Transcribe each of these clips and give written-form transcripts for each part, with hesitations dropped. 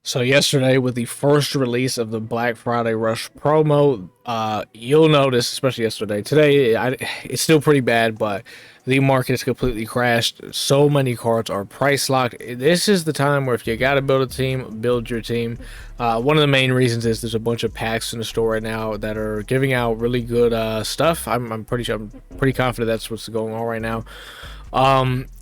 So yesterday, with the first release of the Black Friday Rush promo, you'll notice, especially yesterday. Today, it's still pretty bad, but the market has completely crashed. So many cards are price locked. This is the time where if you got to build a team, build your team. One of the main reasons is there's a bunch of packs in the store right now that are giving out really good stuff. I'm pretty sure, I'm pretty confident that's what's going on right now.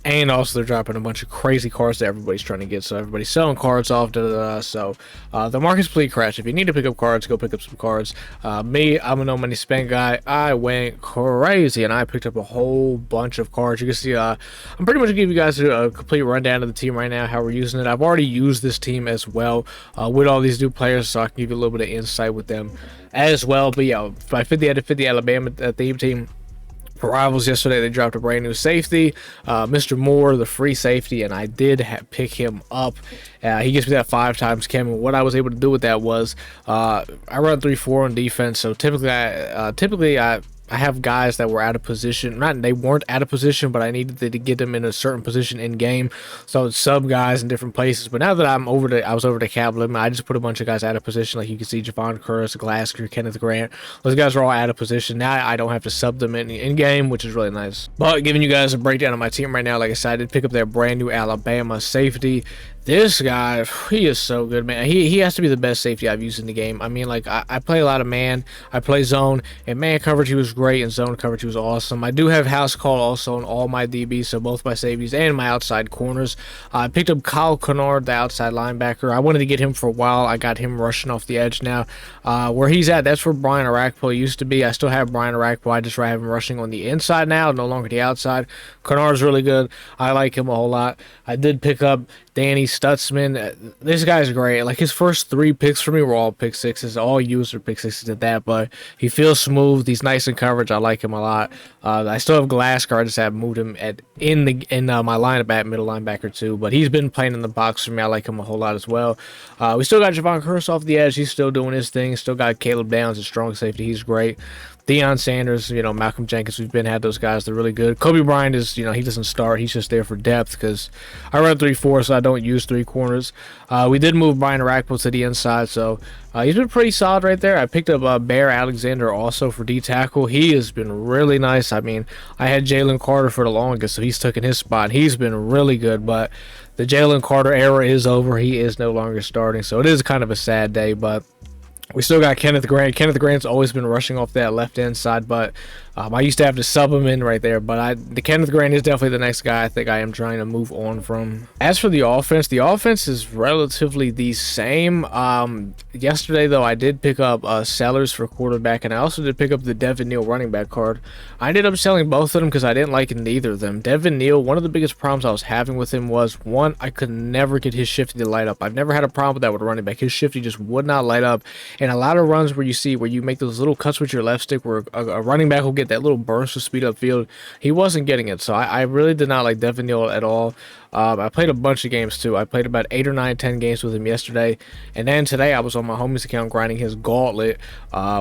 And also they're dropping a bunch of crazy cards that everybody's trying to get, so everybody's selling cards off. So the market's completely crashed. If you need to pick up cards, go pick up some cards. I'm a no money spend guy. I went crazy and I picked up a whole bunch of cards. You can see, I'm pretty much gonna give you guys a complete rundown of the team right now, how we're using it. I've already used this team as well with all these new players, so I can give you a little bit of insight with them as well. But yeah, my 50 out of 50 Alabama theme team. For Rivals yesterday, they dropped a brand new safety, Mr. Moore, the free safety, and I did pick him up. He gives me that 5 times chem, and what I was able to do with that was I run 3-4 on defense. So typically I have guys that were out of position. They weren't out of position, but I needed to get them in a certain position in game. So I would sub guys in different places. But now that I was over to cap limit, I just put a bunch of guys out of position. Like you can see, Javon Curtis, Glasgow, Kenneth Grant. Those guys are all out of position. Now I don't have to sub them in game, which is really nice. But giving you guys a breakdown of my team right now, like I said, I did pick up that brand new Alabama safety. This guy, he is so good, man. He has to be the best safety I've used in the game. I mean, like, I play a lot of man. I play zone. And man coverage, he was great. And zone coverage, he was awesome. I do have house call also on all my DBs, so both my safeties and my outside corners. I picked up Kyle Kennard, the outside linebacker. I wanted to get him for a while. I got him rushing off the edge now. Where he's at, that's where Brian Arakpo used to be. I still have Brian Arakpo. I just have him rushing on the inside now, no longer the outside. Kennard's really good. I like him a whole lot. I did pick up Danny Stutzman. This guy's great. Like his first 3 picks for me were all pick sixes, all user pick sixes at that. But he feels smooth. He's nice in coverage. I like him a lot. I still have Glasgow. I just have moved him in my lineup at middle linebacker too. But he's been playing in the box for me. I like him a whole lot as well. We still got Javon Curtis off the edge. He's still doing his thing. Still got Caleb Downs at strong safety. He's great. Deion Sanders, Malcolm Jenkins, we've had those guys. They're really good. Kobe Bryant is, he doesn't start. He's just there for depth because I run 3-4, so I don't use 3 corners. We did move Brian Arakpo to the inside, so he's been pretty solid right there. I picked up Bear Alexander also for D-tackle. He has been really nice. I mean, I had Jalen Carter for the longest, so he's taken his spot. He's been really good, but the Jalen Carter era is over. He is no longer starting, so it is kind of a sad day, but we still got Kenneth Grant. Kenneth Grant's always been rushing off that left-hand side, but I used to have to sub him in right there. But the Kenneth Grant is definitely the next guy I think I am trying to move on from. As for the offense is relatively the same. Yesterday, though, I did pick up Sellers for quarterback, and I also did pick up the Devin Neal running back card. I ended up selling both of them because I didn't like neither of them. Devin Neal, one of the biggest problems I was having with him was, one, I could never get his shifty to light up. I've never had a problem with that with a running back. His shifty just would not light up. And a lot of runs where you make those little cuts with your left stick where a running back will get that little burst of speed upfield, he wasn't getting it. So I really did not like Devin Neal at all. I played a bunch of games too. I played about 8 or 9, 10 games with him yesterday, and then today I was on my homie's account grinding his gauntlet,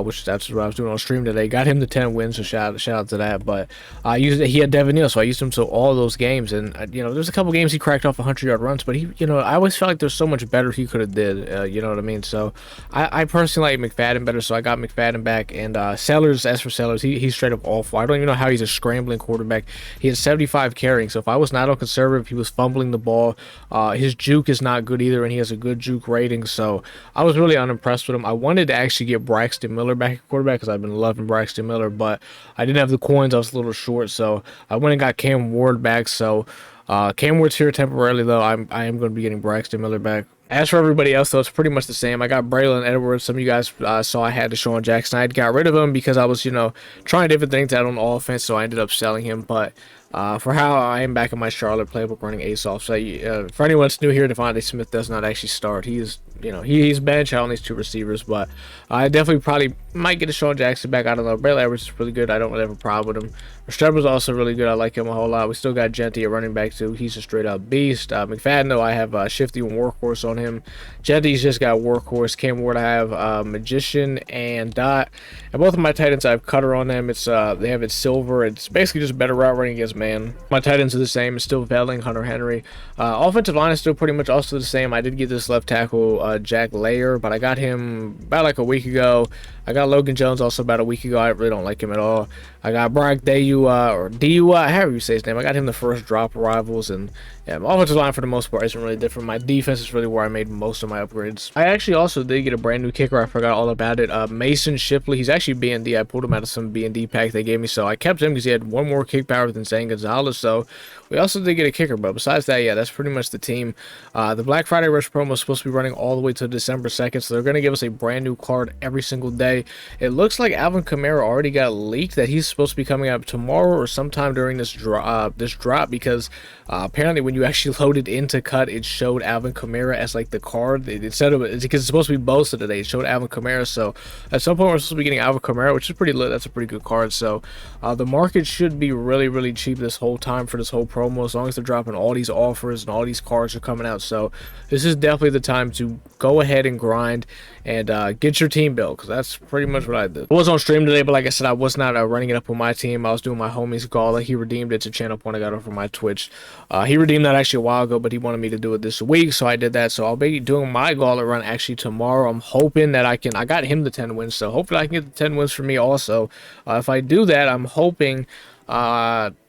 which that's what I was doing on stream today. Got him to 10 wins, so shout out to that. But he had Devin Neal, so I used him to all those games, and there's a couple games he cracked off 100-yard runs, but I always felt like there's so much better he could have did. You know what I mean? So I personally like McFadden better, so I got McFadden back. And Sellers, as for Sellers, he's straight up awful. I don't even know how he's a scrambling quarterback. He has 75 carrying, so if I was not on conservative, he was fumbling the ball. His juke is not good either, and he has a good juke rating, so I was really unimpressed with him. I wanted to actually get Braxton Miller back at quarterback because I've been loving Braxton Miller, but I didn't have the coins. I was a little short, so I went and got Cam Ward back. So Cam Ward's here temporarily, though. I am going to be getting Braxton Miller back. As for everybody else, though, it's pretty much the same. I got Braylon Edwards. Some of you guys saw I had Deshaun Jackson. I got rid of him because I was, trying different things out on offense, so I ended up selling him. But for how I am back in my Charlotte playbook running Ace off. So for anyone that's new here, Devontae Smith does not actually start. He's bench. I only 2 receivers, but I definitely probably might get a Sean Jackson back. I don't know. Braylon Edwards is really good. I don't really have a problem with him. Restrepo's also really good. I like him a whole lot. We still got Genty at running back too. He's a straight up beast. McFadden though, I have Shifty and Workhorse on him. Genty's just got Workhorse. Cam Ward, I have Magician and Dot. And both of my tight ends, I have Cutter on them. It's they have it Silver. It's basically just better route running against man. My tight ends are the same. It's still Velling, Hunter Henry. Offensive line is still pretty much also the same. I did get this left tackle Jack Layer, but I got him about like a week ago. I got Logan Jones also about a week ago. I really don't like him at all. I got Brock Dua, or Dua, however you say his name. I got him the first drop arrivals, and yeah, my offensive line for the most part isn't really different. My defense is really where I made most of my upgrades. I actually also did get a brand new kicker. I forgot all about it. Mason Shipley. He's actually B&D. I pulled him out of some B&D pack they gave me, so I kept him because he had one more kick power than Zane Gonzalez. So we also did get a kicker, but besides that, yeah, that's pretty much the team. The Black Friday Rush promo is supposed to be running all the way to December 2nd, so they're going to give us a brand new card every single day. It looks like Alvin Kamara already got leaked that he's supposed to be coming out tomorrow or sometime during this drop because apparently when you actually loaded into cut, it showed Alvin Kamara as like the card. It said it's because it's supposed to be boasted today. It showed Alvin Kamara, so at some point we're supposed to be getting Alvin Kamara, which is pretty lit. That's a pretty good card. So the market should be really cheap this whole time for this whole promo, as long as they're dropping all these offers and all these cards are coming out. So this is definitely the time to go ahead and grind and get your team built, because that's pretty much what I did. I was on stream today, but like I said, I was not running it up on my team. I was doing my homie's Gala. He redeemed it to channel point I got over my Twitch. He redeemed that actually a while ago, but he wanted me to do it this week, so I did that. So I'll be doing my Gala run actually tomorrow. I'm hoping that I got him the 10 wins, so hopefully I can get the 10 wins for me also. If I do that, I'm hoping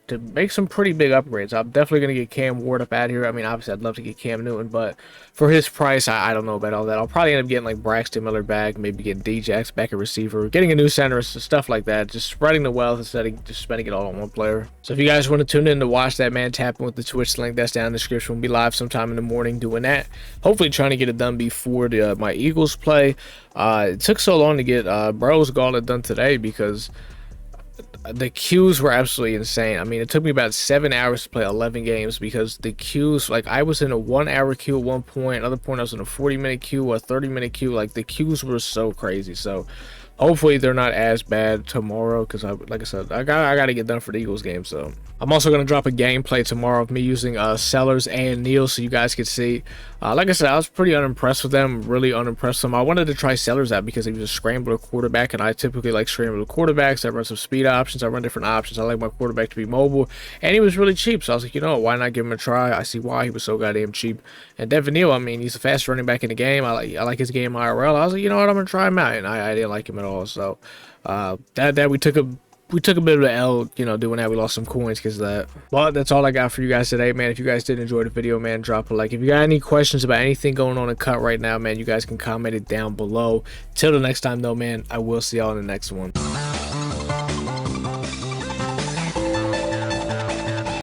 to make some pretty big upgrades. I'm definitely going to get Cam Ward up out here. I mean, obviously, I'd love to get Cam Newton, but for his price, I don't know about all that. I'll probably end up getting like Braxton Miller back, maybe getting Djax back at receiver, getting a new center, stuff like that. Just spreading the wealth instead of just spending it all on one player. So if you guys want to tune in to watch that, man, tap in with the Twitch link. That's down in the description. We'll be live sometime in the morning doing that. Hopefully trying to get it done before my Eagles play. It took so long to get Burrow's Gauntlet done today because the queues were absolutely insane. I mean, it took me about 7 hours to play 11 games because the queues, like I was in a 1 hour queue at one point, another point I was in a 40-minute queue, a 30-minute queue. Like the queues were so crazy. So hopefully they're not as bad tomorrow, because like I said, I gotta get done for the Eagles game. So I'm also gonna drop a gameplay tomorrow of me using Sellers and Neal, so you guys can see. Like I said, I was pretty unimpressed with them, really unimpressed with them. I wanted to try Sellers out because he was a scrambler quarterback, and I typically like scrambler quarterbacks. I run some speed options, I run different options. I like my quarterback to be mobile, and he was really cheap. So I was like, you know, why not give him a try? I see why he was so goddamn cheap. And Devin Neal, I mean, he's the fastest running back in the game. I like his game IRL. I was like, you know what, I'm gonna try him out, and I didn't like him at all. So that we took a bit of an L, you know, doing that. We lost some coins because of that. But that's all I got for you guys today, man. If you guys did enjoy the video, man, drop a like. If you got any questions about anything going on in cut right now, man, you guys can comment it down below. Till the next time, though, man, I will see y'all in the next one.